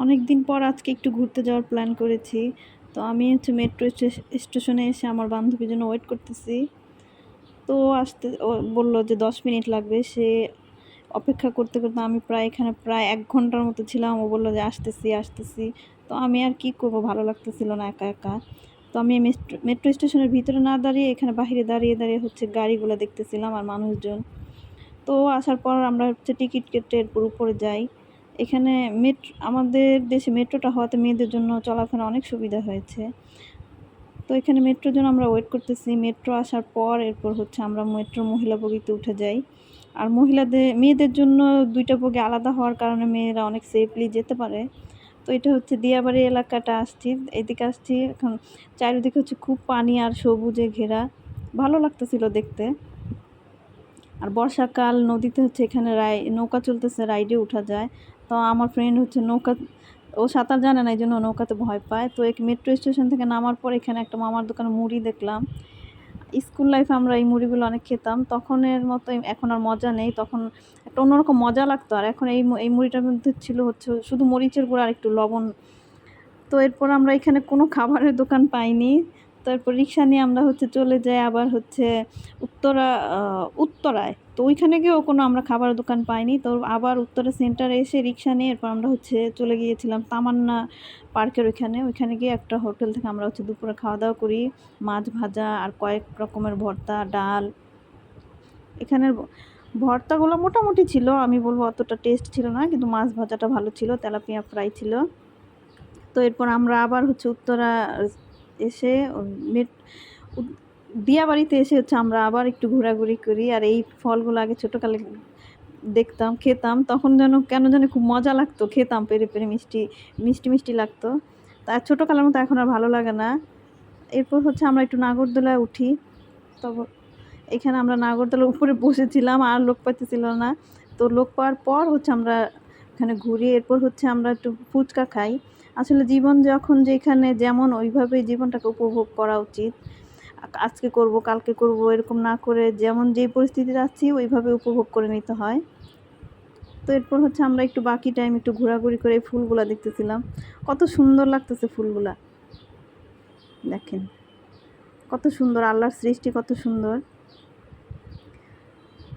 অনেক দিন পর আজকে একটু ঘুরতে যাওয়ার প্ল্যান করেছি। তো আমি হচ্ছে মেট্রো স্টেশনে এসে আমার বান্ধবীর জন্য ওয়েট করতেছি। তো ও বলল যে ১০ মিনিট লাগবে। সে অপেক্ষা করতে, করতে আমি এখানে প্রায় ১ ঘন্টার মতো ছিলাম। ও বলল যে আসতেছি, আসতেছি। তো আমি আর কি করব, ভালো লাগতেছিল না একা, একা। তো আমি মেট্রো স্টেশনের ভিতরে না দাঁড়িয়ে এখানে বাহিরে দাঁড়িয়ে, দাঁড়িয়ে হচ্ছে গাড়িগুলো দেখতেছিলাম আর মানুষজন। তো আসার পর আমরা হচ্ছে টিকিট কেটে এরপর উপরে যাই। এখানে আমাদের দেশে মেট্রোটা হওয়াতে মেয়েদের জন্য চলাফেরা অনেক সুবিধা হয়েছে। তো এখানে মেট্রোর জন্য আমরা ওয়েট করতেছি। মেট্রো আসার পর এরপর হচ্ছে আমরা মেট্রোর মহিলা বগিতে উঠে যাই। আর মেয়েদের জন্য ২ টা বগি আলাদা হওয়ার কারণে মেয়েরা অনেক সেফলি যেতে পারে। তো এটা হচ্ছে দিয়াবাড়ি এলাকাটা আসছি, এদিকে আসছি। এখন চারিদিকে হচ্ছে খুব পানি আর সবুজে ঘেরা। ভালো লাগতেছিল দেখতে। আর বর্ষাকাল, নদীতে হচ্ছে এখানে নৌকা চলতেছে, রাইডে উঠা যায়। তো আমার ফ্রেন্ড হচ্ছে ও সাঁতার জানে না, এইজন্য নৌকাতে ভয় পায়। তো মেট্রো স্টেশন থেকে নামার পর এখানে একটা মামার দোকানে মুড়ি দেখলাম। স্কুল লাইফে আমরা এই মুড়িগুলো অনেক খেতাম। তখনের মতো এখন আর মজা নেই। তখন একটা অন্যরকম মজা লাগতো। আর এখন এই মুড়িটার মধ্যে ছিল হচ্ছে শুধু মরিচের গুঁড়া আর একটু লবণ। তো এরপর আমরা এখানে কোনো খাবারের দোকান পাইনি। তারপর রিক্সা নিয়ে আমরা হচ্ছে চলে যাই আবার হচ্ছে উত্তরা উত্তরায়। তো ওইখানে গিয়েও কোনো আমরা খাবারের দোকান পাইনি। তো আবার উত্তরা সেন্টারে এসে রিক্সা নিয়ে এরপর আমরা হচ্ছে চলে গিয়েছিলাম তামান্না পার্কের ওইখানে। ওইখানে গিয়ে একটা হোটেল থেকে আমরা হচ্ছে দুপুরে খাওয়া-দাওয়া করি। মাছ ভাজা আর কয়েক রকমের ভর্তা, ডাল। এখানের ভর্তাগুলো মোটামুটি ছিল। আমি বলব অতটা টেস্ট ছিল না। কিন্তু মাছ ভাজাটা ভালো ছিল, তেলাপিয়া ফ্রাই ছিল। তো এরপর আমরা আবার হচ্ছে উত্তরা এসে মেট দিয়াবাড়িতে এসে হচ্ছে আমরা আবার একটু ঘোরাঘুরি করি। আর এই ফলগুলো আগে ছোটোকালে দেখতাম, খেতাম। তখন কেন জানি খুব মজা লাগতো। খেতাম পেড়ে, পেড়ে মিষ্টি, মিষ্টি, মিষ্টি লাগতো। তা ছোটোকালের মতো এখন আর ভালো লাগে না। এরপর হচ্ছে আমরা একটু নাগরদোলায় উঠি। তবে এখানে আমরা নাগরদোলার উপরে বসেছিলাম, আর লোক পাইতেছিল না। তো লোক পাওয়ার পর হচ্ছে আমরা এখানে ঘুরি। এরপর হচ্ছে আমরা একটু ফুচকা খাই। আসলে জীবন যখন যেখানে যেমন ওইভাবেই জীবনটাকে উপভোগ করা উচিত। আজকে করব, কালকে করব এরকম না করে যেমন যেই পরিস্থিতিতে আছি ওইভাবে উপভোগ করে নিতে হয়। তো এরপর হচ্ছে আমরা একটু বাকি টাইম একটু ঘোরাঘুরি করে এই ফুলগুলা দেখতেছিলাম। কত সুন্দর লাগতেছে ফুলগুলা। দেখেন কত সুন্দর, আল্লাহর সৃষ্টি কত সুন্দর।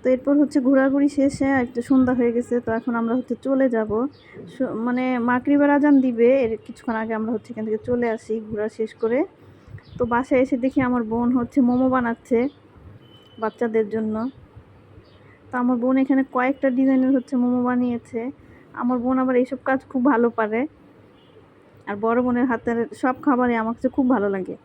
তো এরপর হচ্ছে ঘোরাঘুরি শেষে একটু সন্ধ্যা হয়ে গেছে। তো এখন আমরা হচ্ছে চলে যাব। মানে মাগরিবের আজান দিবে এর কিছুক্ষণ আগে আমরা হচ্ছে এখান থেকে চলে আসি ঘোরা শেষ করে। তো বাসায় এসে দেখি আমার বোন হচ্ছে মোমো বানাচ্ছে বাচ্চাদের জন্য। তো আমার বোন এখানে কয়েকটা ডিজাইনের হচ্ছে মোমো বানিয়েছে। আমার বোন আবার এইসব কাজ খুব ভালো পারে। আর বড় বোনের হাতের সব খাবারই আমার কাছে খুব ভালো লাগে।